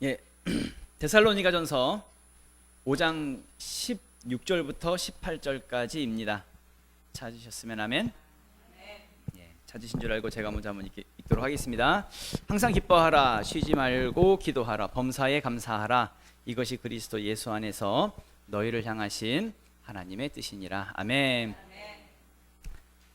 예, 데살로니가전서 5장 16절부터 18절까지입니다. 찾으셨으면 아멘. 예, 찾으신 줄 알고 제가 먼저 한번 읽도록 하겠습니다. 항상 기뻐하라, 쉬지 말고 기도하라, 범사에 감사하라. 이것이 그리스도 예수 안에서 너희를 향하신 하나님의 뜻이니라. 아멘.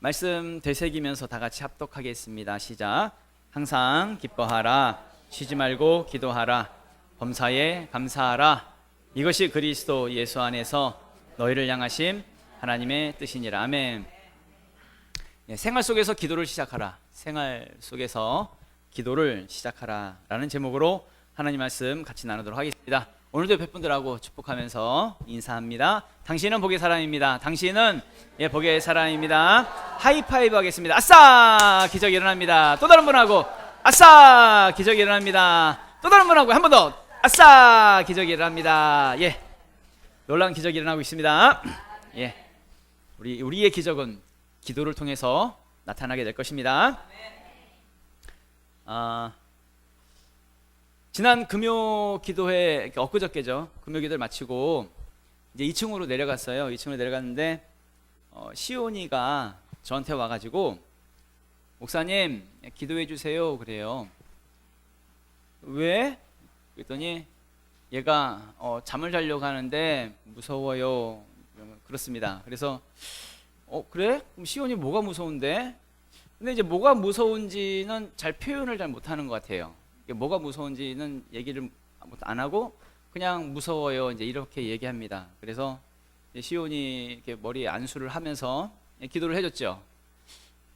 말씀 되새기면서 다 같이 합독하겠습니다. 시작. 항상 기뻐하라, 쉬지 말고 기도하라, 범사에 감사하라. 이것이 그리스도 예수 안에서 너희를 향하심 하나님의 뜻이니라. 아멘. 예, 생활 속에서 기도를 시작하라. 생활 속에서 기도를 시작하라 라는 제목으로 하나님 말씀 같이 나누도록 하겠습니다. 오늘도 옆에 분들하고 축복하면서 인사합니다. 당신은 복의 사람입니다. 당신은 복의 사람입니다. 하이파이브 하겠습니다. 아싸! 기적이 일어납니다. 또 다른 분하고 아싸! 기적이 일어납니다. 또 다른 분하고 한 번 더 아싸! 기적이 일어납니다. 예, 놀라운 기적이 일어나고 있습니다. 예, 우리의 기적은 기도를 통해서 나타나게 될 것입니다. 지난 금요 기도회, 엊그저께죠. 금요 기도를 마치고 이제 2층으로 내려갔어요. 2층으로 내려갔는데 시온이가 저한테 와가지고 목사님 기도해 주세요 그래요. 왜? 그랬더니 얘가 잠을 자려고 하는데 무서워요. 그렇습니다. 그래서 그래? 그럼 시온이 뭐가 무서운데? 근데 이제 뭐가 무서운지는 잘 표현을 잘 못하는 것 같아요. 뭐가 무서운지는 얘기를 안 하고 그냥 무서워요 이제 이렇게 얘기합니다. 그래서 시온이 이렇게 머리에 안수를 하면서 기도를 해줬죠.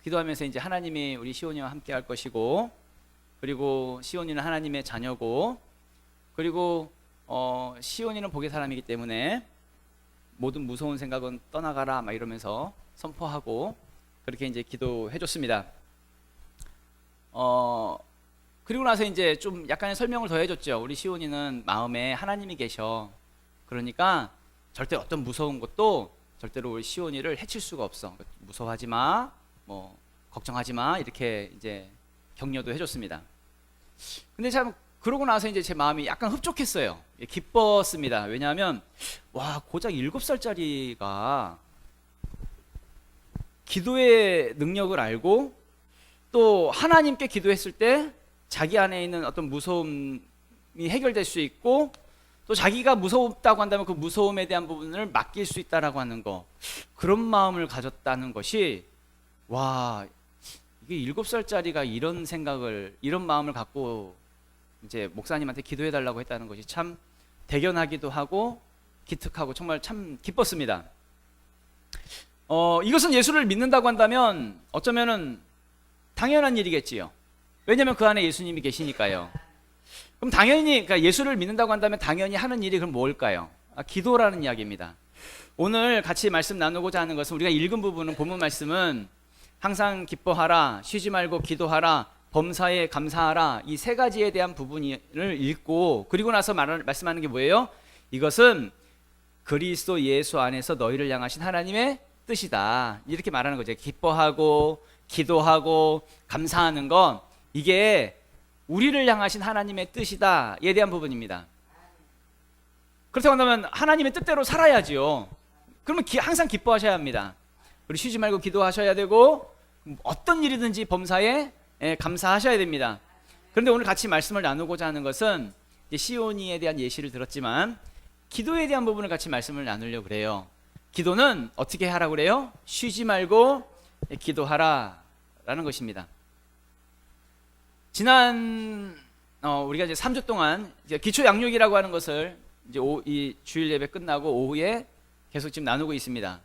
기도하면서 이제 하나님이 우리 시온이와 함께 할 것이고, 그리고 시온이는 하나님의 자녀고, 그리고 시온이는 복의 사람이기 때문에 모든 무서운 생각은 떠나가라 막 이러면서 선포하고 그렇게 이제 기도해줬습니다. 그리고 나서 이제 좀 약간의 설명을 더 해줬죠. 우리 시온이는 마음에 하나님이 계셔. 그러니까 절대 어떤 무서운 것도 절대로 우리 시온이를 해칠 수가 없어. 무서워하지 마, 뭐 걱정하지 마 이렇게 이제 격려도 해줬습니다. 근데 참 그러고 나서 이제 제 마음이 약간 흡족했어요. 기뻤습니다. 왜냐하면 와, 고작 7살짜리가 기도의 능력을 알고 또 하나님께 기도했을 때 자기 안에 있는 어떤 무서움이 해결될 수 있고, 또 자기가 무섭다고 한다면 그 무서움에 대한 부분을 맡길 수 있다라고 하는 거, 그런 마음을 가졌다는 것이, 와, 이게 7살짜리가 이런 생각을, 이런 마음을 갖고 이제 목사님한테 기도해 달라고 했다는 것이 참 대견하기도 하고 기특하고 정말 참 기뻤습니다. 이것은 예수를 믿는다고 한다면 어쩌면은 당연한 일이겠지요. 왜냐하면 그 안에 예수님이 계시니까요. 그럼 당연히, 그러니까 예수를 믿는다고 한다면 당연히 하는 일이 그럼 뭘까요? 기도라는 이야기입니다. 오늘 같이 말씀 나누고자 하는 것은, 우리가 읽은 부분은, 본문 말씀은 항상 기뻐하라, 쉬지 말고 기도하라, 범사에 감사하라, 이 세 가지에 대한 부분을 읽고, 그리고 나서 말씀하는 게 뭐예요? 이것은 그리스도 예수 안에서 너희를 향하신 하나님의 뜻이다, 이렇게 말하는 거죠. 기뻐하고 기도하고 감사하는 건 이게 우리를 향하신 하나님의 뜻이다에 대한 부분입니다. 그렇다고 한다면 하나님의 뜻대로 살아야지요. 그러면 항상 기뻐하셔야 합니다. 우리 쉬지 말고 기도하셔야 되고, 어떤 일이든지 범사에 감사하셔야 됩니다. 그런데 오늘 같이 말씀을 나누고자 하는 것은, 시온이에 대한 예시를 들었지만 기도에 대한 부분을 같이 말씀을 나누려고 그래요. 기도는 어떻게 하라고 그래요? 쉬지 말고 기도하라 라는 것입니다. 지난 우리가 이제 3주 동안 이제 기초 양육이라고 하는 것을 이제 이 주일 예배 끝나고 오후에 계속 지금 나누고 있습니다.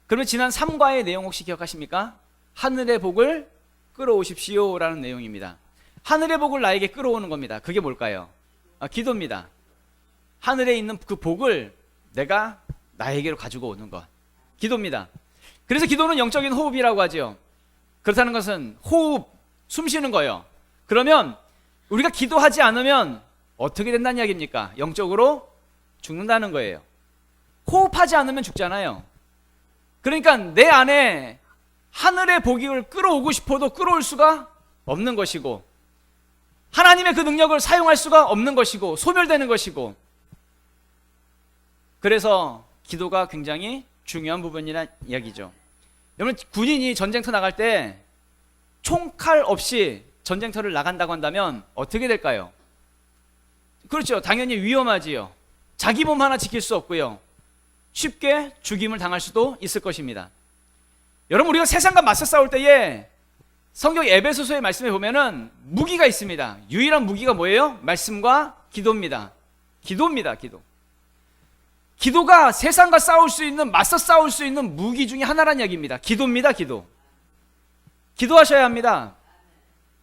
그러면 지난 3과의 내용 혹시 기억하십니까? 하늘의 복을 끌어오십시오 라는 내용입니다. 하늘의 복을 나에게 끌어오는 겁니다. 그게 뭘까요? 기도입니다. 하늘에 있는 그 복을 내가 나에게로 가지고 오는 것, 기도입니다. 그래서 기도는 영적인 호흡이라고 하죠. 그렇다는 것은 호흡, 숨 쉬는 거예요. 그러면 우리가 기도하지 않으면 어떻게 된다는 이야기입니까? 영적으로 죽는다는 거예요. 호흡하지 않으면 죽잖아요. 그러니까 내 안에 하늘의 복을 끌어오고 싶어도 끌어올 수가 없는 것이고, 하나님의 그 능력을 사용할 수가 없는 것이고 소멸되는 것이고, 그래서 기도가 굉장히 중요한 부분이라는 이야기죠. 여러분, 군인이 전쟁터 나갈 때 총칼 없이 전쟁터를 나간다고 한다면 어떻게 될까요? 그렇죠. 당연히 위험하지요. 자기 몸 하나 지킬 수 없고요. 쉽게 죽임을 당할 수도 있을 것입니다. 여러분, 우리가 세상과 맞서 싸울 때에 성경 에베소서의 말씀에 보면은 무기가 있습니다. 유일한 무기가 뭐예요? 말씀과 기도입니다. 기도입니다. 기도가 세상과 싸울 수 있는, 맞서 싸울 수 있는 무기 중에 하나란 이야기입니다. 기도입니다. 기도하셔야 합니다.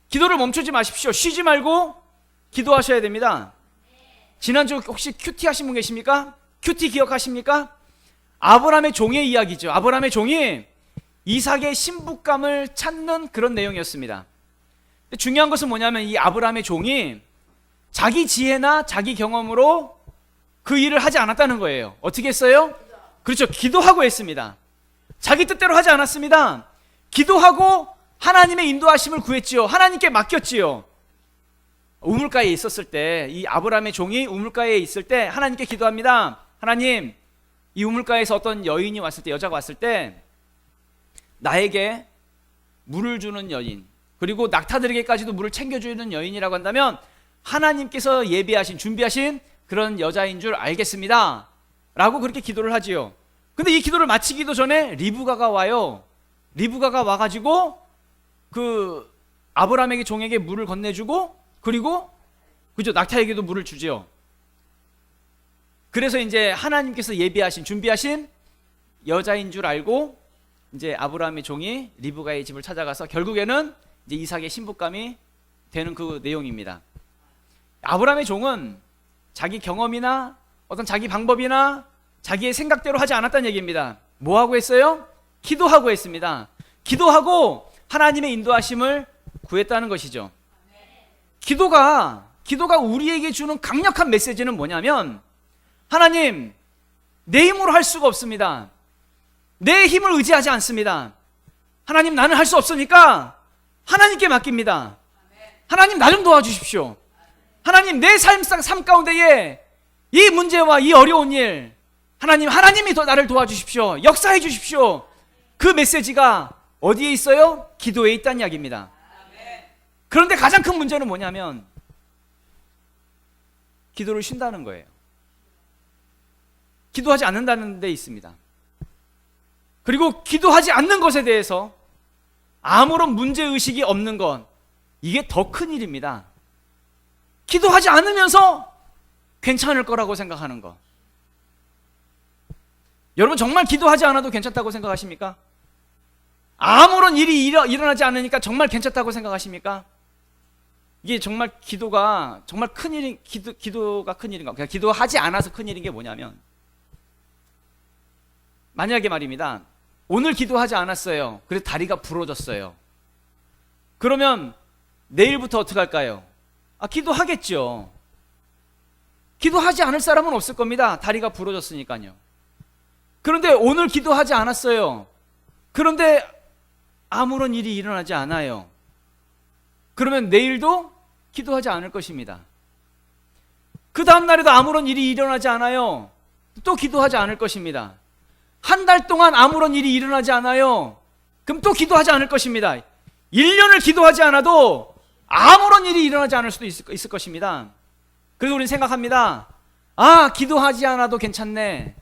기도를 멈추지 마십시오. 쉬지 말고 기도하셔야 됩니다. 지난주 혹시 큐티 하신 분 계십니까? 큐티 기억하십니까? 아브라함의 종의 이야기죠. 아브라함의 종이 이삭의 신부감을 찾는 그런 내용이었습니다. 중요한 것은 뭐냐면 이 아브라함의 종이 자기 지혜나 자기 경험으로 그 일을 하지 않았다는 거예요. 어떻게 했어요? 그렇죠. 기도하고 했습니다. 자기 뜻대로 하지 않았습니다. 기도하고 하나님의 인도하심을 구했지요. 하나님께 맡겼지요. 우물가에 있었을 때, 이 아브라함의 종이 우물가에 있을 때 하나님께 기도합니다. 하나님, 이 우물가에서 어떤 여인이 왔을 때, 여자가 왔을 때 나에게 물을 주는 여인, 그리고 낙타들에게까지도 물을 챙겨주는 여인이라고 한다면 하나님께서 예비하신, 준비하신 그런 여자인 줄 알겠습니다 라고 그렇게 기도를 하지요. 근데 이 기도를 마치기도 전에 리브가가 와요. 리브가가 와가지고 그 아브라함에게, 종에게 물을 건네주고, 그리고 그죠, 낙타에게도 물을 주지요. 그래서 이제 하나님께서 예비하신, 준비하신 여자인 줄 알고 이제 아브라함의 종이 리브가의 집을 찾아가서 결국에는 이제 이삭의 신부감이 되는 그 내용입니다. 아브라함의 종은 자기 경험이나 어떤 자기 방법이나 자기의 생각대로 하지 않았다는 얘기입니다. 뭐 하고 했어요? 기도하고 했습니다. 기도하고 하나님의 인도하심을 구했다는 것이죠. 기도가 우리에게 주는 강력한 메시지는 뭐냐면, 하나님, 내 힘으로 할 수가 없습니다. 내 힘을 의지하지 않습니다. 하나님, 나는 할 수 없으니까 하나님께 맡깁니다. 하나님, 나 좀 도와주십시오. 하나님, 내 삶 가운데에 이 문제와 이 어려운 일, 하나님이 더 나를 도와주십시오. 역사해 주십시오. 그 메시지가 어디에 있어요? 기도에 있다는 이야기입니다. 그런데 가장 큰 문제는 뭐냐면 기도를 쉰다는 거예요. 기도하지 않는다는 데 있습니다. 그리고 기도하지 않는 것에 대해서 아무런 문제의식이 없는 건, 이게 더 큰 일입니다. 기도하지 않으면서 괜찮을 거라고 생각하는 것. 여러분, 정말 기도하지 않아도 괜찮다고 생각하십니까? 아무런 일이 일어나지 않으니까 정말 괜찮다고 생각하십니까? 이게 정말 기도가 정말 큰 일이, 기도가 큰 일인가? 그냥 기도하지 않아서 큰 일인 게 뭐냐면, 만약에 말입니다, 오늘 기도하지 않았어요. 그래서 다리가 부러졌어요. 그러면 내일부터 어떻게 할까요? 기도하겠죠. 기도하지 않을 사람은 없을 겁니다. 다리가 부러졌으니까요. 그런데 오늘 기도하지 않았어요. 그런데 아무런 일이 일어나지 않아요. 그러면 내일도 기도하지 않을 것입니다. 그 다음 날에도 아무런 일이 일어나지 않아요. 또 기도하지 않을 것입니다. 한 달 동안 아무런 일이 일어나지 않아요. 그럼 또 기도하지 않을 것입니다. 1년을 기도하지 않아도 아무런 일이 일어나지 않을 수도 있을 것입니다. 그래서 우리는 생각합니다. 기도하지 않아도 괜찮네.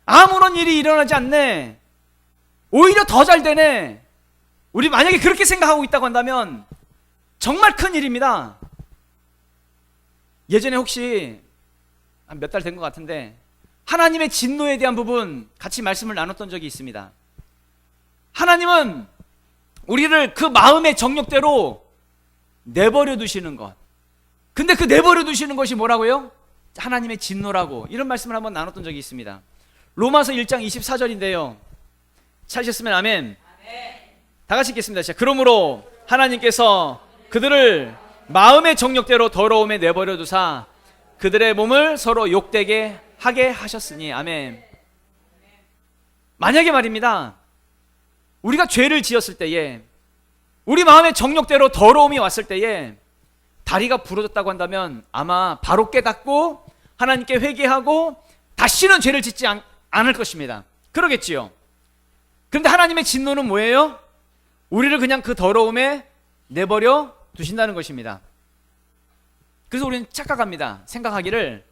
아무런 일이 일어나지 않네. 오히려 더 잘 되네. 우리 만약에 그렇게 생각하고 있다고 한다면 정말 큰 일입니다. 예전에 혹시 몇 달 된 것 같은데 하나님의 진노에 대한 부분 같이 말씀을 나눴던 적이 있습니다. 하나님은 우리를 그 마음의 정욕대로 내버려 두시는 것. 근데 그 내버려 두시는 것이 뭐라고요? 하나님의 진노라고, 이런 말씀을 한번 나눴던 적이 있습니다. 로마서 1장 24절인데요. 찾으셨으면 아멘. 다 같이 읽겠습니다. 자, 그러므로 하나님께서 그들을 마음의 정욕대로 더러움에 내버려 두사 그들의 몸을 서로 욕되게 하게 하셨으니. 아멘. 만약에 말입니다, 우리가 죄를 지었을 때에, 우리 마음의 정욕대로 더러움이 왔을 때에 다리가 부러졌다고 한다면 아마 바로 깨닫고 하나님께 회개하고 다시는 죄를 짓지 않을 것입니다. 그러겠지요. 그런데 하나님의 진노는 뭐예요? 우리를 그냥 그 더러움에 내버려 두신다는 것입니다. 그래서 우리는 착각합니다. 생각하기를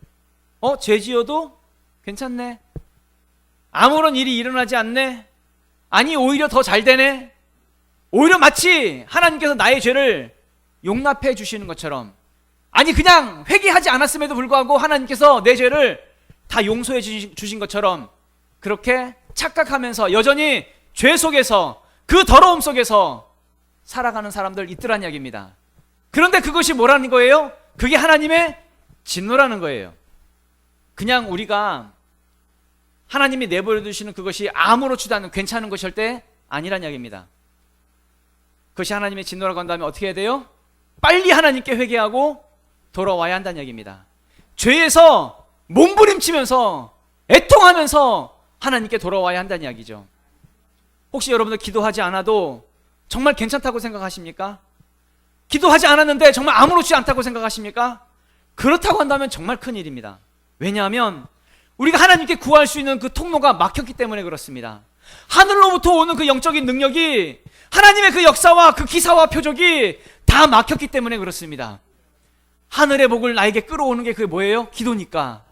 죄 지어도 괜찮네, 아무런 일이 일어나지 않네, 아니 오히려 더 잘 되네, 오히려 마치 하나님께서 나의 죄를 용납해 주시는 것처럼, 아니 그냥 회개하지 않았음에도 불구하고 하나님께서 내 죄를 다 용서해 주신 것처럼 그렇게 착각하면서 여전히 죄 속에서, 그 더러움 속에서 살아가는 사람들 있더란 이야기입니다. 그런데 그것이 뭐라는 거예요? 그게 하나님의 진노라는 거예요. 그냥 우리가 하나님이 내버려 두시는 그것이 아무렇지도 않은 괜찮은 것일 때 아니란 이야기입니다. 그것이 하나님의 진노라고 한다면 어떻게 해야 돼요? 빨리 하나님께 회개하고 돌아와야 한다는 이야기입니다. 죄에서 몸부림치면서 애통하면서 하나님께 돌아와야 한다는 이야기죠. 혹시 여러분들 기도하지 않아도 정말 괜찮다고 생각하십니까? 기도하지 않았는데 정말 아무렇지 않다고 생각하십니까? 그렇다고 한다면 정말 큰일입니다. 왜냐하면 우리가 하나님께 구할 수 있는 그 통로가 막혔기 때문에 그렇습니다. 하늘로부터 오는 그 영적인 능력이, 하나님의 그 역사와 그 기사와 표적이 다 막혔기 때문에 그렇습니다. 하늘의 복을 나에게 끌어오는 게 그게 뭐예요? 기도니까.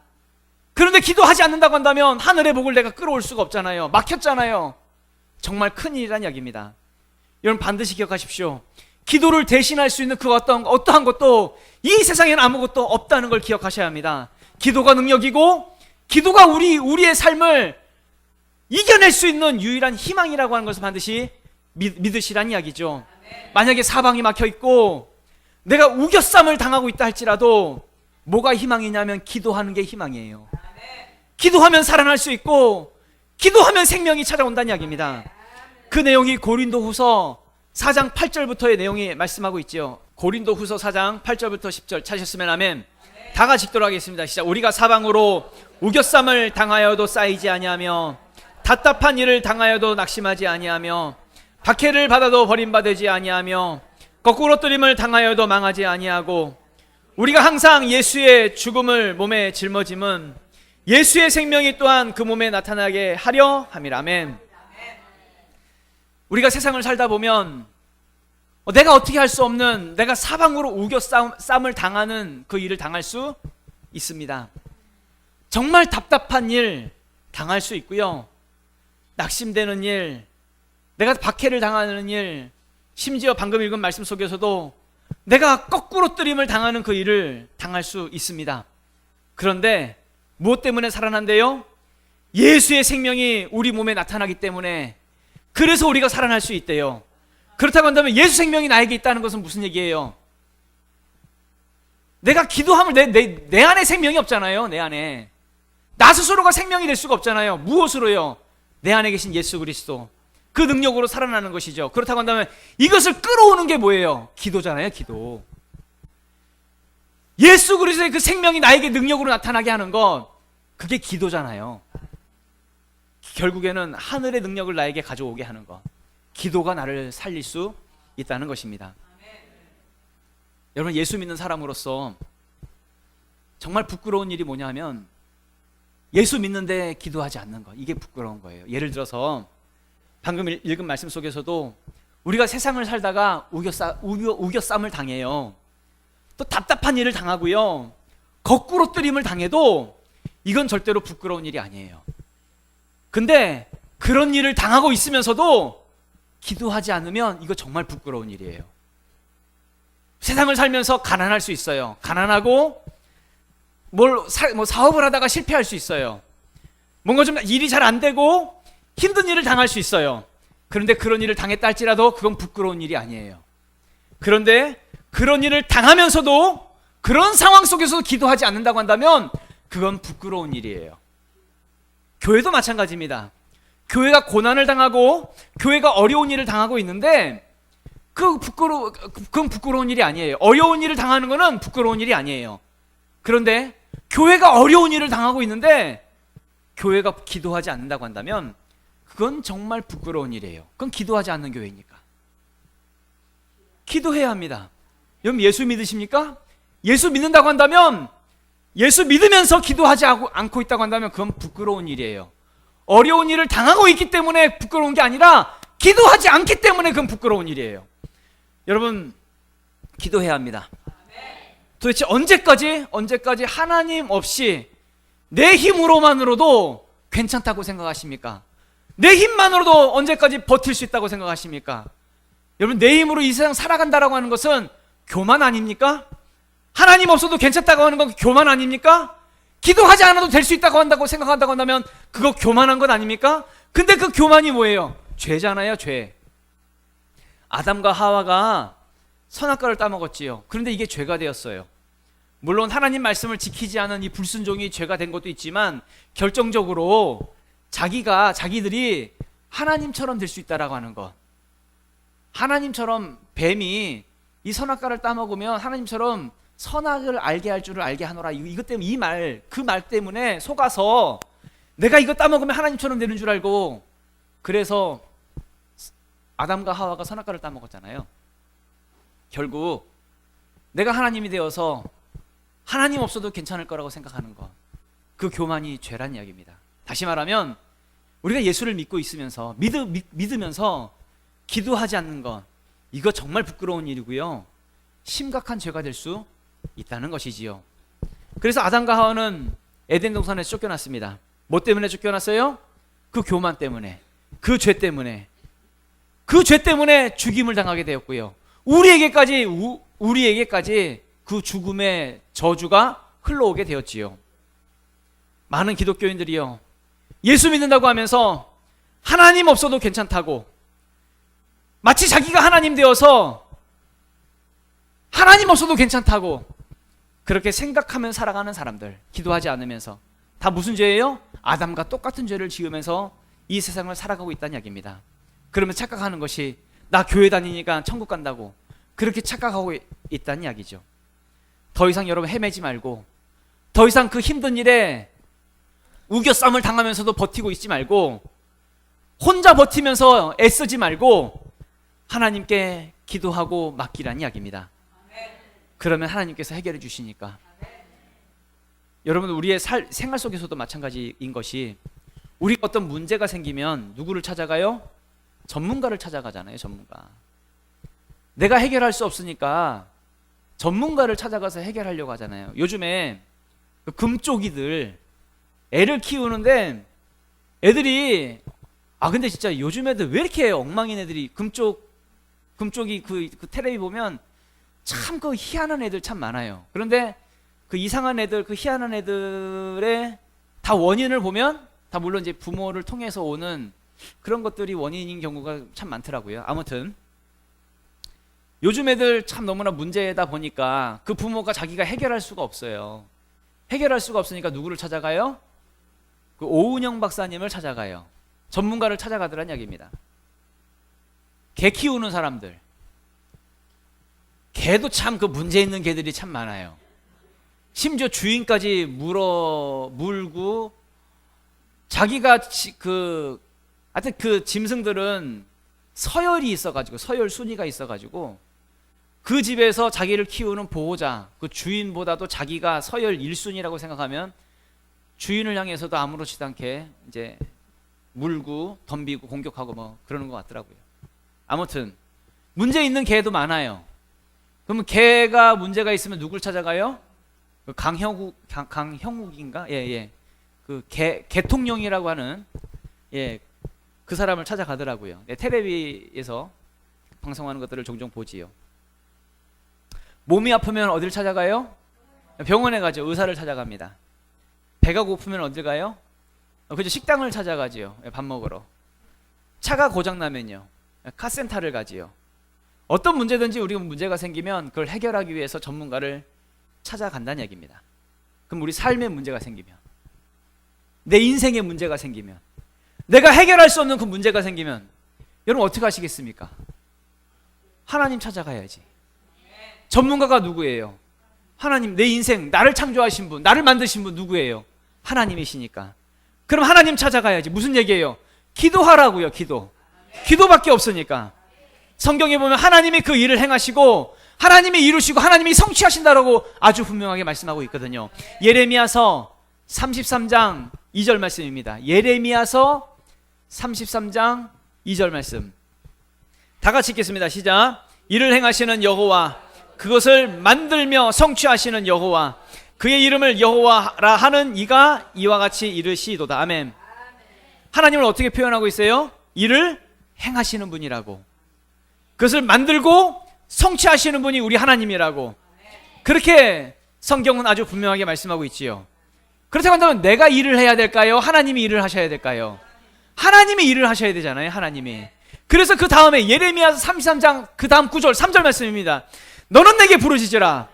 그런데 기도하지 않는다고 한다면 하늘의 복을 내가 끌어올 수가 없잖아요. 막혔잖아요. 정말 큰일이라는 이야기입니다. 여러분 반드시 기억하십시오. 기도를 대신할 수 있는 그 어떠한 것도 이 세상에는 아무것도 없다는 걸 기억하셔야 합니다. 기도가 능력이고 기도가 우리의 삶을 이겨낼 수 있는 유일한 희망이라고 하는 것을 반드시 믿으시라는 이야기죠. 만약에 사방이 막혀 있고 내가 우겨쌈을 당하고 있다 할지라도 뭐가 희망이냐면 기도하는 게 희망이에요. 기도하면 살아날 수 있고 기도하면 생명이 찾아온다는 이야기입니다. 그 내용이 고린도후서 4장 8절부터의 내용이 말씀하고 있죠. 고린도후서 4장 8절부터 10절 찾으셨으면 아멘. 다 같이 읽도록 하겠습니다. 시작. 우리가 사방으로 우겨쌈을 당하여도 쌓이지 아니하며 답답한 일을 당하여도 낙심하지 아니하며 박해를 받아도 버림받지 아니하며 거꾸로 뜨림을 당하여도 망하지 아니하고 우리가 항상 예수의 죽음을 몸에 짊어짐은 예수의 생명이 또한 그 몸에 나타나게 하려 함이라. 아멘. 우리가 세상을 살다 보면 내가 어떻게 할 수 없는, 내가 사방으로 우겨쌈을 당하는 그 일을 당할 수 있습니다. 정말 답답한 일 당할 수 있고요, 낙심되는 일, 내가 박해를 당하는 일, 심지어 방금 읽은 말씀 속에서도 내가 거꾸로 뜨림을 당하는 그 일을 당할 수 있습니다. 그런데 무엇 때문에 살아난대요? 예수의 생명이 우리 몸에 나타나기 때문에, 그래서 우리가 살아날 수 있대요. 그렇다고 한다면 예수 생명이 나에게 있다는 것은 무슨 얘기예요? 내가 기도하면 내 안에 생명이 없잖아요. 내 안에 나 스스로가 생명이 될 수가 없잖아요. 무엇으로요? 내 안에 계신 예수 그리스도, 그 능력으로 살아나는 것이죠. 그렇다고 한다면 이것을 끌어오는 게 뭐예요? 기도잖아요. 기도. 예수 그리스도의 그 생명이 나에게 능력으로 나타나게 하는 것, 그게 기도잖아요. 결국에는 하늘의 능력을 나에게 가져오게 하는 것, 기도가 나를 살릴 수 있다는 것입니다. 여러분, 예수 믿는 사람으로서 정말 부끄러운 일이 뭐냐면 예수 믿는데 기도하지 않는 것, 이게 부끄러운 거예요. 예를 들어서 방금 읽은 말씀 속에서도 우리가 세상을 살다가 우겨쌈을 당해요. 또 답답한 일을 당하고요, 거꾸로 뜨림을 당해도 이건 절대로 부끄러운 일이 아니에요. 근데 그런 일을 당하고 있으면서도 기도하지 않으면 이거 정말 부끄러운 일이에요. 세상을 살면서 가난할 수 있어요. 가난하고 사업을 하다가 실패할 수 있어요. 뭔가 좀 일이 잘 안 되고 힘든 일을 당할 수 있어요. 그런데 그런 일을 당했다 할지라도 그건 부끄러운 일이 아니에요. 그런데 그런 일을 당하면서도 그런 상황 속에서도 기도하지 않는다고 한다면 그건 부끄러운 일이에요. 교회도 마찬가지입니다. 교회가 고난을 당하고 교회가 어려운 일을 당하고 있는데 그건 부끄러운 일이 아니에요. 어려운 일을 당하는 거는 부끄러운 일이 아니에요. 그런데 교회가 어려운 일을 당하고 있는데 교회가 기도하지 않는다고 한다면 그건 정말 부끄러운 일이에요. 그건 기도하지 않는 교회니까. 기도해야 합니다. 여러분 예수 믿으십니까? 예수 믿는다고 한다면, 예수 믿으면서 기도하지 않고 있다고 한다면 그건 부끄러운 일이에요. 어려운 일을 당하고 있기 때문에 부끄러운 게 아니라 기도하지 않기 때문에 그건 부끄러운 일이에요. 여러분 기도해야 합니다. 도대체 언제까지 하나님 없이 내 힘으로만으로도 괜찮다고 생각하십니까? 내 힘만으로도 언제까지 버틸 수 있다고 생각하십니까? 여러분 내 힘으로 이 세상 살아간다라고 하는 것은 교만 아닙니까? 하나님 없어도 괜찮다고 하는 건 교만 아닙니까? 기도하지 않아도 될 수 있다고 한다고 생각한다고 한다면 그거 교만한 것 아닙니까? 근데 그 교만이 뭐예요? 죄잖아요, 죄. 아담과 하와가 선악과를 따먹었지요. 그런데 이게 죄가 되었어요. 물론 하나님 말씀을 지키지 않은 이 불순종이 죄가 된 것도 있지만 결정적으로 자기들이 하나님처럼 될 수 있다라고 하는 것. 하나님처럼 뱀이 이 선악과를 따먹으면 하나님처럼 선악을 알게 할 줄을 알게 하노라. 이것 때문에 그 말 때문에 속아서 내가 이거 따먹으면 하나님처럼 되는 줄 알고, 그래서 아담과 하와가 선악과를 따먹었잖아요. 결국 내가 하나님이 되어서 하나님 없어도 괜찮을 거라고 생각하는 것, 그 교만이 죄란 이야기입니다. 다시 말하면 우리가 예수를 믿고 있으면서 믿으면서 기도하지 않는 것, 이거 정말 부끄러운 일이고요, 심각한 죄가 될 수 있다는 것이지요. 그래서 아담과 하와는 에덴 동산에서 쫓겨났습니다. 뭐 때문에 쫓겨났어요? 그 교만 때문에, 그 죄 때문에 죽임을 당하게 되었고요. 우리에게까지 그 죽음의 저주가 흘러오게 되었지요. 많은 기독교인들이요, 예수 믿는다고 하면서 하나님 없어도 괜찮다고, 마치 자기가 하나님 되어서 하나님 없어도 괜찮다고 그렇게 생각하며 살아가는 사람들, 기도하지 않으면서 다 무슨 죄예요? 아담과 똑같은 죄를 지으면서 이 세상을 살아가고 있다는 이야기입니다. 그러면 착각하는 것이 나 교회 다니니까 천국 간다고 그렇게 착각하고 있다는 이야기죠. 더 이상 여러분 헤매지 말고, 더 이상 그 힘든 일에 우겨쌈을 당하면서도 버티고 있지 말고, 혼자 버티면서 애쓰지 말고 하나님께 기도하고 맡기라는 이야기입니다. 그러면 하나님께서 해결해 주시니까. 여러분 우리의 생활 속에서도 마찬가지인 것이, 우리가 어떤 문제가 생기면 누구를 찾아가요? 전문가를 찾아가잖아요. 전문가. 내가 해결할 수 없으니까 전문가를 찾아가서 해결하려고 하잖아요. 요즘에 그 금쪽이들 애를 키우는데 애들이, 근데 진짜 요즘 애들 왜 이렇게 엉망인 애들이, 금쪽이 그 텔레비 보면 참 그 희한한 애들 참 많아요. 그런데 그 이상한 애들, 그 희한한 애들의 다 원인을 보면 다 물론 이제 부모를 통해서 오는 그런 것들이 원인인 경우가 참 많더라고요. 아무튼 요즘 애들 참 너무나 문제다 보니까 그 부모가 자기가 해결할 수가 없어요. 해결할 수가 없으니까 누구를 찾아가요? 그 오은영 박사님을 찾아가요. 전문가를 찾아가더란 이야기입니다. 개 키우는 사람들, 개도 참 그 문제 있는 개들이 참 많아요. 심지어 주인까지 물고, 자기가 하여튼 그 짐승들은 서열이 있어가지고, 서열 순위가 있어가지고 그 집에서 자기를 키우는 보호자, 그 주인보다도 자기가 서열 1순위라고 생각하면 주인을 향해서도 아무렇지도 않게 이제 물고 덤비고 공격하고 뭐 그러는 것 같더라고요. 아무튼 문제 있는 개도 많아요. 그러면 개가 문제가 있으면 누굴 찾아가요? 강형욱인가? 그 개통령이라고 하는 그 사람을 찾아가더라고요. 텔레비에서 방송하는 것들을 종종 보지요. 몸이 아프면 어디를 찾아가요? 병원에 가죠. 의사를 찾아갑니다. 배가 고프면 어딜 가요? 그죠, 식당을 찾아가지요. 밥 먹으러. 차가 고장나면요, 카센터를 가지요. 어떤 문제든지 우리가 문제가 생기면 그걸 해결하기 위해서 전문가를 찾아간다는 얘기입니다. 그럼 우리 삶에 문제가 생기면, 내 인생에 문제가 생기면, 내가 해결할 수 없는 그 문제가 생기면 여러분 어떻게 하시겠습니까? 하나님 찾아가야지. 전문가가 누구예요? 하나님. 내 인생, 나를 창조하신 분, 나를 만드신 분 누구예요? 하나님이시니까. 그럼 하나님 찾아가야지. 무슨 얘기예요? 기도하라고요. 기도밖에 없으니까. 성경에 보면 하나님이 그 일을 행하시고 하나님이 이루시고 하나님이 성취하신다라고 아주 분명하게 말씀하고 있거든요. 예레미야서 33장 2절 말씀입니다. 예레미야서 33장 2절 말씀. 다 같이 읽겠습니다. 시작. 이를 행하시는 여호와, 그것을 만들며 성취하시는 여호와, 그의 이름을 여호와라 하는 이가 이와 같이 이르시도다. 아멘. 하나님을 어떻게 표현하고 있어요? 이를 행하시는 분이라고. 그것을 만들고 성취하시는 분이 우리 하나님이라고. 그렇게 성경은 아주 분명하게 말씀하고 있지요. 그렇다고 한다면 내가 일을 해야 될까요? 하나님이 일을 하셔야 될까요? 하나님이 일을 하셔야 되잖아요. 하나님이. 그래서 그 다음에 예레미야 33장 그 다음 9절 3절 말씀입니다. 너는 내게 부르짖으라.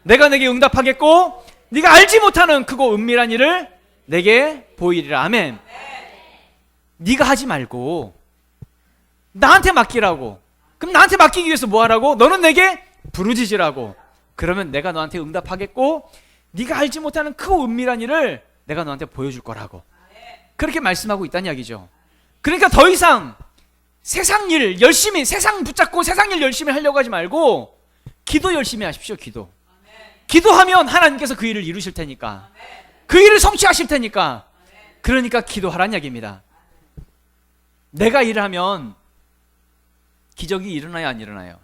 내가 내게 응답하겠고 네가 알지 못하는 크고 은밀한 일을 내게 보이리라. 아멘. 네가 하지 말고 나한테 맡기라고. 그럼 나한테 맡기기 위해서 뭐 하라고? 너는 내게 부르짖으라고. 그러면 내가 너한테 응답하겠고 네가 알지 못하는 크고 은밀한 일을 내가 너한테 보여줄 거라고. 그렇게 말씀하고 있다는 이야기죠. 그러니까 더 이상 세상 일 열심히, 세상 붙잡고 세상 일 열심히 하려고 하지 말고 기도 열심히 하십시오. 기도하면 하나님께서 그 일을 이루실 테니까, 그 일을 성취하실 테니까. 그러니까 기도하라는 이야기입니다. 내가 일을 하면 기적이 일어나요, 안 일어나요?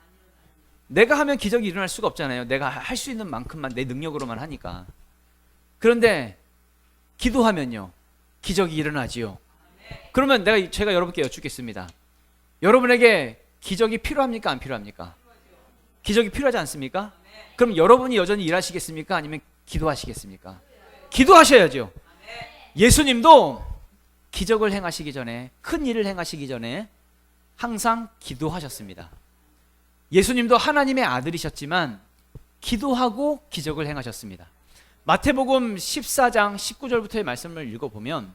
내가 하면 기적이 일어날 수가 없잖아요. 내가 할 수 있는 만큼만 내 능력으로만 하니까. 그런데 기도하면요, 기적이 일어나지요. 그러면 제가 여러분께 여쭙겠습니다. 여러분에게 기적이 필요합니까, 안 필요합니까? 기적이 필요하지 않습니까? 그럼 여러분이 여전히 일하시겠습니까? 아니면 기도하시겠습니까? 기도하셔야죠. 예수님도 기적을 행하시기 전에, 큰 일을 행하시기 전에 항상 기도하셨습니다. 예수님도 하나님의 아들이셨지만 기도하고 기적을 행하셨습니다. 마태복음 14장 19절부터의 말씀을 읽어보면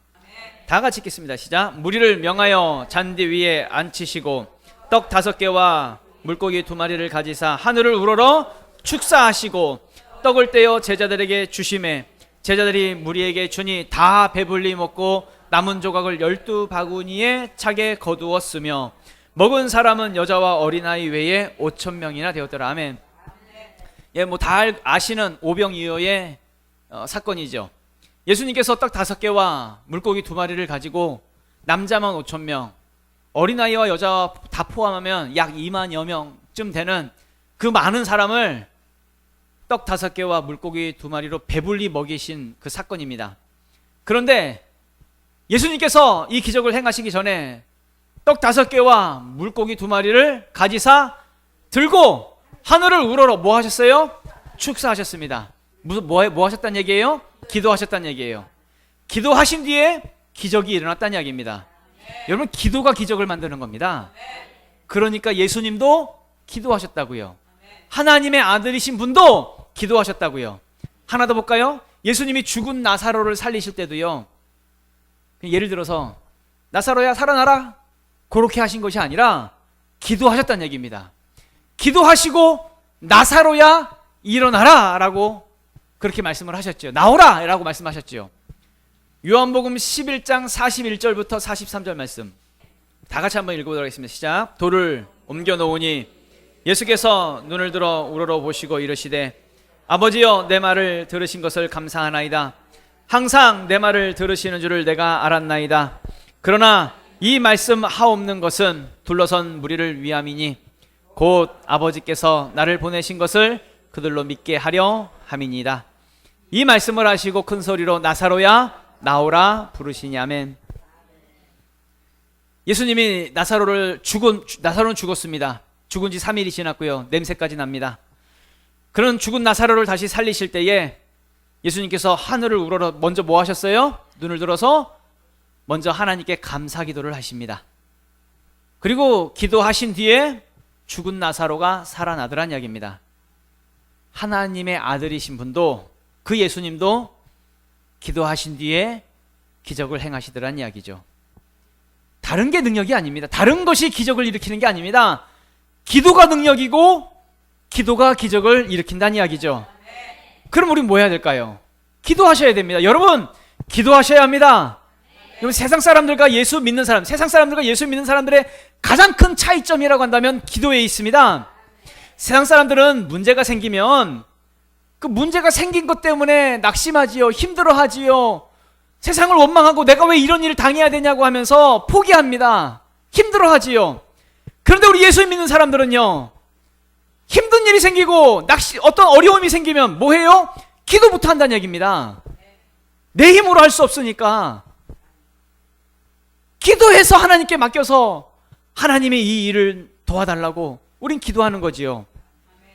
다 같이 읽겠습니다. 시작. 무리를 명하여 잔디 위에 앉히시고 떡 5개와 물고기 2마리를 가지사 하늘을 우러러 축사하시고 떡을 떼어 제자들에게 주시매 제자들이 무리에게 주니 다 배불리 먹고 남은 조각을 12바구니에 차게 거두었으며 먹은 사람은 여자와 어린아이 외에 5,000명이나 되었더라. 아멘. 예, 뭐 다 아시는 오병이어의 사건이죠. 예수님께서 떡 5개와 물고기 2마리를 가지고 남자만 5,000명, 어린아이와 여자 다 포함하면 약 2만여 명쯤 되는 그 많은 사람을 떡 5개와 물고기 2마리로 배불리 먹이신 그 사건입니다. 그런데 예수님께서 이 기적을 행하시기 전에 떡 5개와 물고기 2마리를 가지사 들고 하늘을 우러러 뭐 하셨어요? 축사하셨습니다. 뭐 하셨다는 얘기예요? 기도하셨다는 얘기예요. 기도하신 뒤에 기적이 일어났다는 이야기입니다. 여러분, 기도가 기적을 만드는 겁니다. 그러니까 예수님도 기도하셨다고요. 하나님의 아들이신 분도 기도하셨다고요. 하나 더 볼까요? 예수님이 죽은 나사로를 살리실 때도요, 예를 들어서 나사로야 살아나라, 그렇게 하신 것이 아니라 기도하셨다는 얘기입니다. 기도하시고 나사로야 일어나라 라고 그렇게 말씀을 하셨죠. 나오라 라고 말씀하셨죠. 요한복음 11장 41절부터 43절 말씀 다 같이 한번 읽어보도록 하겠습니다. 시작. 돌을 옮겨 놓으니 예수께서 눈을 들어 우러러 보시고 이르시되 아버지여 내 말을 들으신 것을 감사하나이다. 항상 내 말을 들으시는 줄을 내가 알았나이다. 그러나 이 말씀 하옵는 것은 둘러선 무리를 위함이니 곧 아버지께서 나를 보내신 것을 그들로 믿게 하려 함이니이다. 이 말씀을 하시고 큰 소리로 나사로야 나오라 부르시니. 아멘. 예수님이 나사로는 죽었습니다. 죽은 지 3일이 지났고요, 냄새까지 납니다. 그런 죽은 나사로를 다시 살리실 때에 예수님께서 하늘을 우러러 먼저 뭐 하셨어요? 눈을 들어서 먼저 하나님께 감사 기도를 하십니다. 그리고 기도하신 뒤에 죽은 나사로가 살아나더란 이야기입니다. 하나님의 아들이신 분도, 그 예수님도 기도하신 뒤에 기적을 행하시더란 이야기죠. 다른 게 능력이 아닙니다. 다른 것이 기적을 일으키는 게 아닙니다. 기도가 능력이고 기도가 기적을 일으킨다는 이야기죠. 그럼 우리 뭐 해야 될까요? 기도하셔야 됩니다. 여러분, 기도하셔야 합니다. 여러분, 세상 사람들과 예수 믿는 사람, 세상 사람들과 예수 믿는 사람들의 가장 큰 차이점이라고 한다면 기도에 있습니다. 세상 사람들은 문제가 생기면 그 문제가 생긴 것 때문에 낙심하지요. 힘들어하지요. 세상을 원망하고 내가 왜 이런 일을 당해야 되냐고 하면서 포기합니다. 힘들어하지요. 그런데 우리 예수 믿는 사람들은요, 힘든 일이 생기고 어떤 어려움이 생기면 뭐 해요? 기도부터 한다는 얘기입니다. 내 힘으로 할 수 없으니까 기도해서 하나님께 맡겨서 하나님이 이 일을 도와달라고 우린 기도하는 거지요.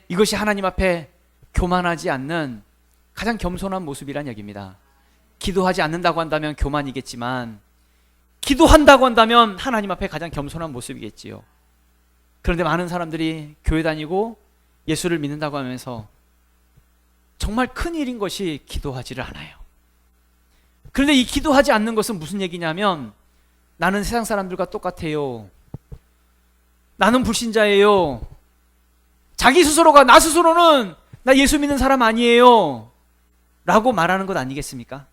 이것이 하나님 앞에 교만하지 않는 가장 겸손한 모습이란 얘기입니다. 기도하지 않는다고 한다면 교만이겠지만 기도한다고 한다면 하나님 앞에 가장 겸손한 모습이겠지요. 그런데 많은 사람들이 교회 다니고 예수를 믿는다고 하면서 정말 큰 일인 것이 기도하지를 않아요. 그런데 이 기도하지 않는 것은 무슨 얘기냐면 나는 세상 사람들과 똑같아요. 나는 불신자예요. 자기 스스로가 나 스스로는 나 예수 믿는 사람 아니에요 라고 말하는 것 아니겠습니까?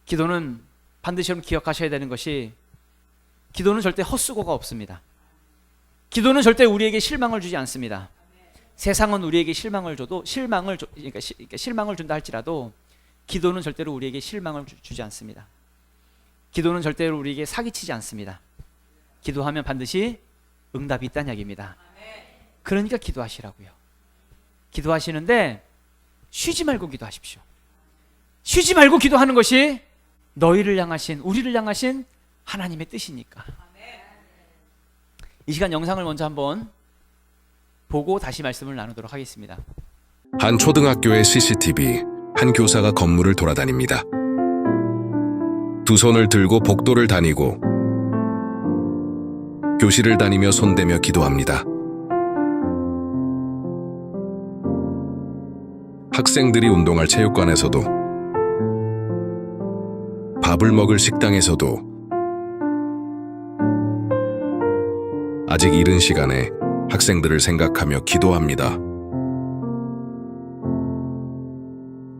기도는 반드시 여러분 기억하셔야 되는 것이 기도는 절대 헛수고가 없습니다. 기도는 절대 우리에게 실망을 주지 않습니다. 세상은 우리에게 실망을 줘도 그러니까 실망을 준다 할지라도 기도는 절대로 우리에게 실망을 주지 않습니다. 기도는 절대로 우리에게 사기치지 않습니다. 기도하면 반드시 응답이 있다는 이야기입니다. 그러니까 기도하시라고요. 기도하시는데 쉬지 말고 기도하십시오. 쉬지 말고 기도하는 것이 너희를 향하신, 우리를 향하신 하나님의 뜻이니까. 이 시간 영상을 먼저 한번 보고 다시 말씀을 나누도록 하겠습니다. 한 초등학교의 CCTV, 한 교사가 건물을 돌아다닙니다. 두 손을 들고 복도를 다니고 교실을 다니며 손대며 기도합니다. 학생들이 운동할 체육관에서도, 밥을 먹을 식당에서도, 아직 이른 시간에 학생들을 생각하며 기도합니다.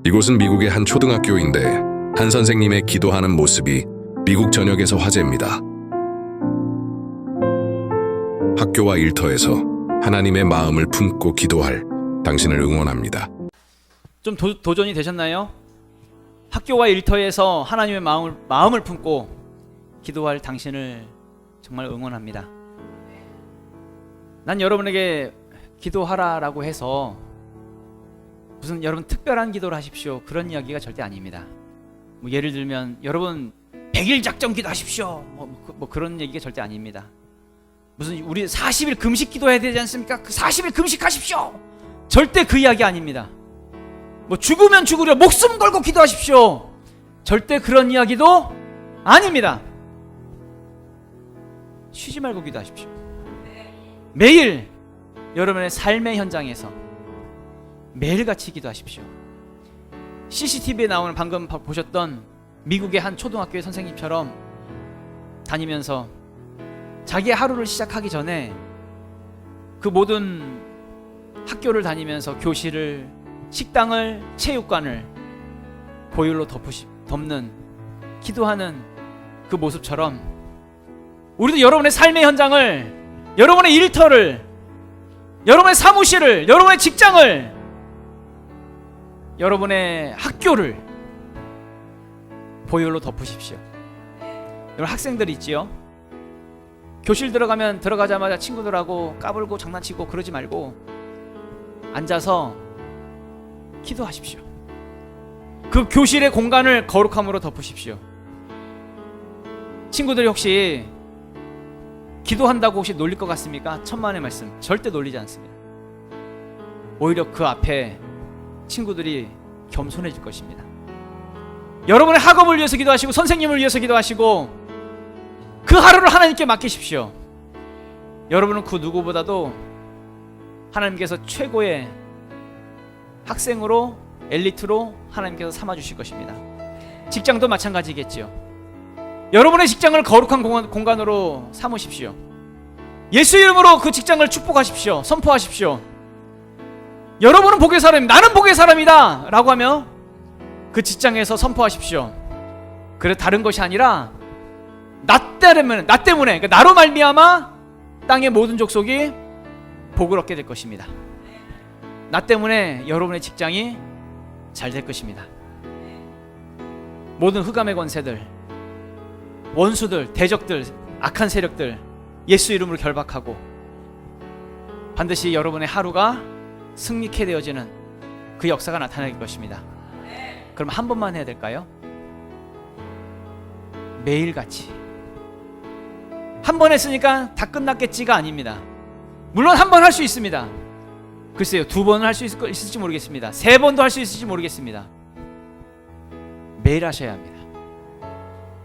이곳은 미국의 한 초등학교인데 한 선생님의 기도하는 모습이 미국 전역에서 화제입니다. 학교와 일터에서 하나님의 마음을 품고 기도할 당신을 응원합니다. 좀 도전이 되셨나요? 학교와 일터에서 하나님의 마음을 품고 기도할 당신을 정말 응원합니다. 난 여러분에게 기도하라라고 해서 무슨 여러분 특별한 기도를 하십시오 그런 이야기가 절대 아닙니다. 뭐 예를 들면 여러분 100일 작전 기도하십시오 뭐 그런 얘기가 절대 아닙니다. 무슨 우리 40일 금식 기도해야 되지 않습니까? 그 40일 금식하십시오 절대 그 이야기 아닙니다. 뭐 죽으면 죽으려 목숨 걸고 기도하십시오 절대 그런 이야기도 아닙니다. 쉬지 말고 기도하십시오. 매일 여러분의 삶의 현장에서 매일같이 기도하십시오. CCTV에 나오는 방금 보셨던 미국의 한 초등학교의 선생님처럼 다니면서 자기의 하루를 시작하기 전에 그 모든 학교를 다니면서 교실을, 식당을, 체육관을 보혈로 덮는 기도하는 그 모습처럼 우리도 여러분의 삶의 현장을, 여러분의 일터를, 여러분의 사무실을, 여러분의 직장을, 여러분의 학교를 보혈로 덮으십시오. 여러분 학생들 있지요? 교실 들어가자마자 친구들하고 까불고 장난치고 그러지 말고 앉아서 기도하십시오. 그 교실의 공간을 거룩함으로 덮으십시오. 친구들이 혹시 기도한다고 혹시 놀릴 것 같습니까? 천만의 말씀, 절대 놀리지 않습니다. 오히려 그 앞에 친구들이 겸손해질 것입니다. 여러분의 학업을 위해서 기도하시고 선생님을 위해서 기도하시고 그 하루를 하나님께 맡기십시오. 여러분은 그 누구보다도 하나님께서 최고의 학생으로, 엘리트로 하나님께서 삼아주실 것입니다. 직장도 마찬가지겠지요. 여러분의 직장을 거룩한 공간으로 삼으십시오. 예수 이름으로 그 직장을 축복하십시오. 선포하십시오. 여러분은 복의 사람입니다. 나는 복의 사람이다 라고 하며 그 직장에서 선포하십시오. 그래 다른 것이 아니라 나 때문에 그러니까 나로 말미암아 땅의 모든 족속이 복을 얻게 될 것입니다. 나 때문에 여러분의 직장이 잘 될 것입니다. 모든 흑암의 권세들, 원수들, 대적들, 악한 세력들 예수 이름으로 결박하고 반드시 여러분의 하루가 승리케 되어지는 그 역사가 나타날 것입니다. 그럼 한 번만 해야 될까요? 매일같이. 한 번 했으니까 다 끝났겠지가 아닙니다. 물론 한 번 할 수 있습니다. 글쎄요, 2번은 할 수 있을지 모르겠습니다. 3번도 할 수 있을지 모르겠습니다. 매일 하셔야 합니다.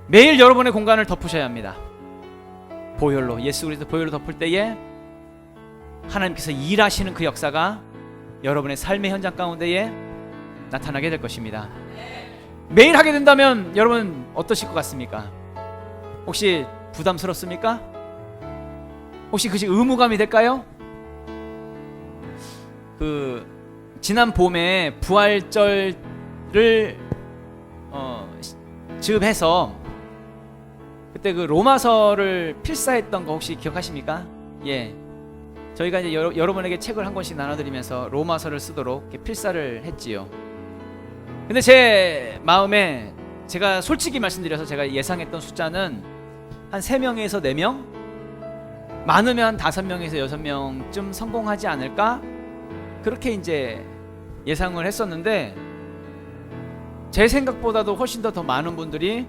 매일 여러분의 공간을 덮으셔야 합니다. 보혈로, 예수 그리스도 보혈로 덮을 때에 하나님께서 일하시는 그 역사가 여러분의 삶의 현장 가운데에 나타나게 될 것입니다. 매일 하게 된다면 여러분 어떠실 것 같습니까? 혹시 부담스럽습니까? 혹시 그것이 의무감이 될까요? 지난 봄에 부활절을 즈음해서 그때 그 로마서를 필사했던 거 혹시 기억하십니까? 예, 저희가 이제 여러분에게 책을 한 권씩 나눠드리면서 로마서를 쓰도록 이렇게 필사를 했지요. 근데 제 마음에 제가 솔직히 말씀드려서 제가 예상했던 숫자는 한 3명에서 4명? 많으면 5명에서 6명쯤 성공하지 않을까? 그렇게 이제 예상을 했었는데 제 생각보다도 훨씬 더 많은 분들이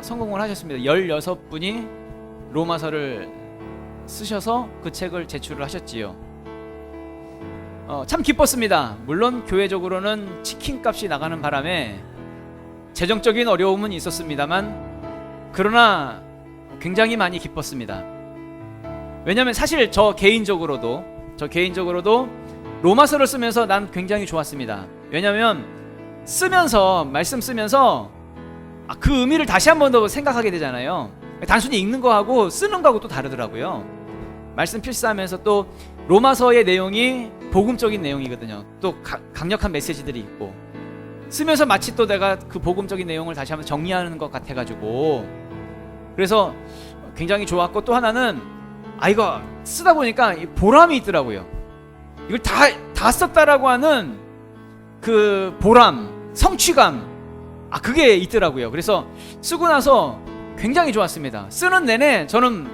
성공을 하셨습니다. 16분이 로마서를 쓰셔서 그 책을 제출을 하셨지요. 참 기뻤습니다. 물론 교회적으로는 치킨값이 나가는 바람에 재정적인 어려움은 있었습니다만 그러나 굉장히 많이 기뻤습니다. 왜냐하면 사실 저 개인적으로도 로마서를 쓰면서 난 굉장히 좋았습니다. 왜냐하면 말씀 쓰면서 그 의미를 다시 한 번 더 생각하게 되잖아요. 단순히 읽는 거하고 쓰는 거하고 또 다르더라고요. 말씀 필사하면서 또 로마서의 내용이 복음적인 내용이거든요. 또 강력한 메시지들이 있고 쓰면서 마치 또 내가 그 복음적인 내용을 다시 한번 정리하는 것 같아가지고 그래서 굉장히 좋았고, 또 하나는 이거 쓰다 보니까 보람이 있더라고요. 이걸 다 썼다라고 하는 그 보람, 성취감, 그게 있더라고요. 그래서 쓰고 나서 굉장히 좋았습니다. 쓰는 내내 저는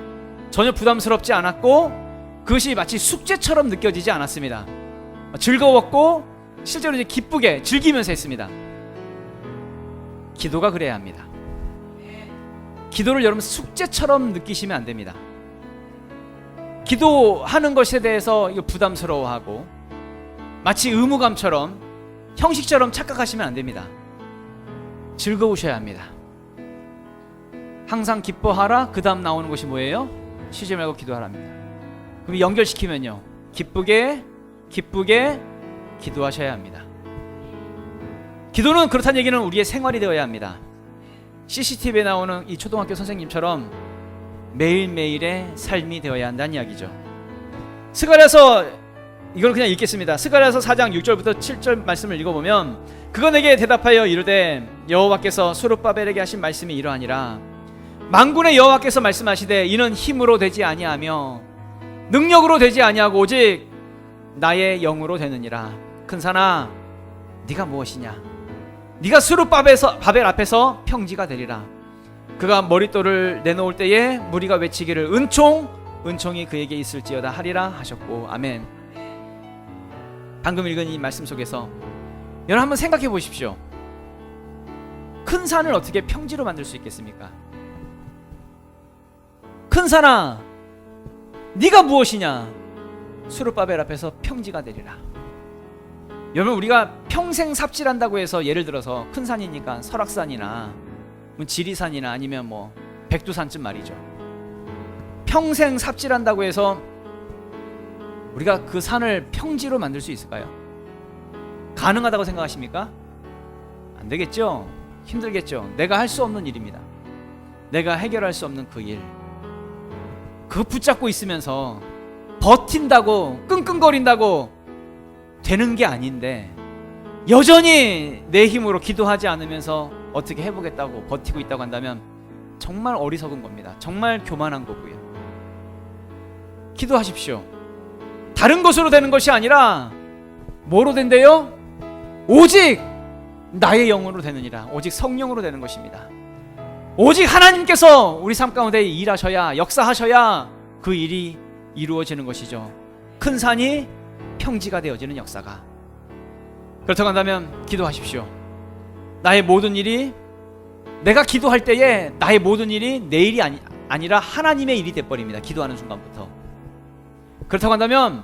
전혀 부담스럽지 않았고 그것이 마치 숙제처럼 느껴지지 않았습니다. 즐거웠고 실제로 이제 기쁘게 즐기면서 했습니다. 기도가 그래야 합니다. 기도를 여러분 숙제처럼 느끼시면 안 됩니다. 기도하는 것에 대해서 이거 부담스러워하고 마치 의무감처럼 형식처럼 착각하시면 안 됩니다. 즐거우셔야 합니다. 항상 기뻐하라. 그 다음 나오는 것이 뭐예요? 쉬지 말고 기도하랍니다. 그럼 연결시키면요, 기쁘게 기도하셔야 합니다. 기도는 그렇다는 얘기는 우리의 생활이 되어야 합니다. CCTV에 나오는 이 초등학교 선생님처럼 매일매일의 삶이 되어야 한다는 이야기죠. 스가랴서, 이걸 그냥 읽겠습니다. 스가랴서 4장 6절부터 7절 말씀을 읽어보면, 그가 내게 대답하여 이르되 여호와께서 스룹바벨에게 하신 말씀이 이러하니라. 만군의 여호와께서 말씀하시되 이는 힘으로 되지 아니하며 능력으로 되지 아니하고 오직 나의 영으로 되느니라. 큰사나 네가 무엇이냐? 네가 스룹바벨 앞에서 평지가 되리라. 그가 머릿돌을 내놓을 때에 무리가 외치기를 은총이 그에게 있을지어다 하리라 하셨고. 아멘. 방금 읽은 이 말씀 속에서 여러분 한번 생각해 보십시오. 큰 산을 어떻게 평지로 만들 수 있겠습니까? 큰 산아 네가 무엇이냐? 스룹바벨 앞에서 평지가 되리라. 여러분, 우리가 평생 삽질한다고 해서 예를 들어서 큰 산이니까 설악산이나 지리산이나 아니면 백두산쯤 말이죠. 평생 삽질한다고 해서 우리가 그 산을 평지로 만들 수 있을까요? 가능하다고 생각하십니까? 안 되겠죠? 힘들겠죠? 내가 할 수 없는 일입니다. 내가 해결할 수 없는 그 일, 그거 붙잡고 있으면서 버틴다고 끙끙거린다고 되는 게 아닌데, 여전히 내 힘으로 기도하지 않으면서 어떻게 해보겠다고 버티고 있다고 한다면 정말 어리석은 겁니다. 정말 교만한 거고요. 기도하십시오. 다른 것으로 되는 것이 아니라 뭐로 된대요? 오직 나의 영으로 되느니라. 오직 성령으로 되는 것입니다. 오직 하나님께서 우리 삶 가운데 일하셔야, 역사하셔야 그 일이 이루어지는 것이죠. 큰 산이 평지가 되어지는 역사가. 그렇다고 한다면 기도하십시오. 나의 모든 일이, 내가 기도할 때에 나의 모든 일이 내 일이 아니라 하나님의 일이 돼버립니다. 기도하는 순간부터. 그렇다고 한다면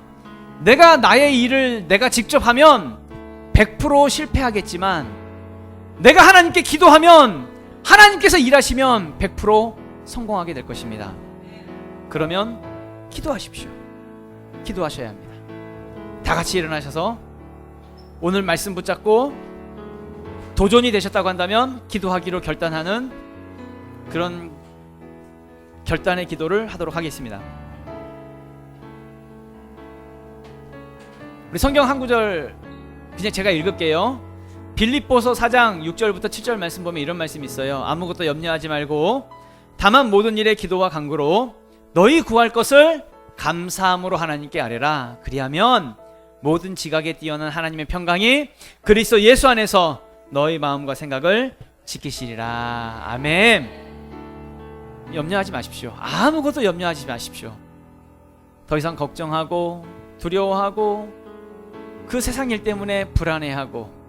내가 나의 일을 내가 직접 하면 100% 실패하겠지만, 내가 하나님께 기도하면 하나님께서 일하시면 100% 성공하게 될 것입니다. 그러면 기도하십시오. 기도하셔야 합니다. 다 같이 일어나셔서 오늘 말씀 붙잡고 도전이 되셨다고 한다면 기도하기로 결단하는 그런 결단의 기도를 하도록 하겠습니다. 우리 성경 한 구절 그냥 제가 읽을게요. 빌립보서 4장 6절부터 7절 말씀 보면 이런 말씀이 있어요. 아무것도 염려하지 말고 다만 모든 일에 기도와 간구로 너희 구할 것을 감사함으로 하나님께 아뢰라. 그리하면 모든 지각에 뛰어난 하나님의 평강이 그리스도 예수 안에서 너희 마음과 생각을 지키시리라. 아멘. 염려하지 마십시오. 아무것도 염려하지 마십시오. 더 이상 걱정하고 두려워하고 그 세상 일 때문에 불안해하고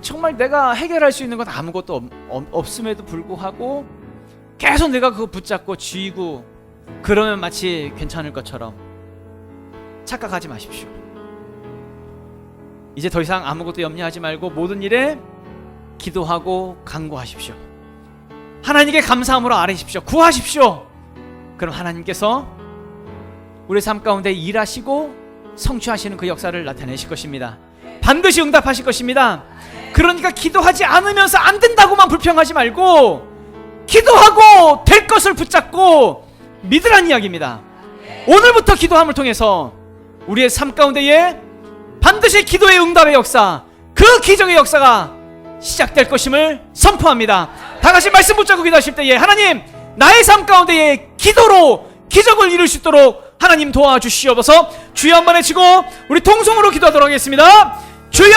정말 내가 해결할 수 있는 건 아무것도 없음에도 불구하고 계속 내가 그거 붙잡고 쥐고 그러면 마치 괜찮을 것처럼 착각하지 마십시오. 이제 더 이상 아무것도 염려하지 말고 모든 일에 기도하고 간구하십시오. 하나님께 감사함으로 아뢰십시오. 구하십시오. 그럼 하나님께서 우리 삶 가운데 일하시고 성취하시는 그 역사를 나타내실 것입니다. 반드시 응답하실 것입니다. 그러니까 기도하지 않으면서 안 된다고만 불평하지 말고 기도하고 될 것을 붙잡고 믿으란 이야기입니다. 오늘부터 기도함을 통해서 우리의 삶 가운데에 반드시 기도의 응답의 역사, 그 기적의 역사가 시작될 것임을 선포합니다. 다 같이 말씀 붙잡고 기도하실 때에 하나님, 나의 삶 가운데에 기도로 기적을 이룰 수 있도록 하나님 도와주시옵소서. 주여 한번 외치고 우리 통성으로 기도하도록 하겠습니다.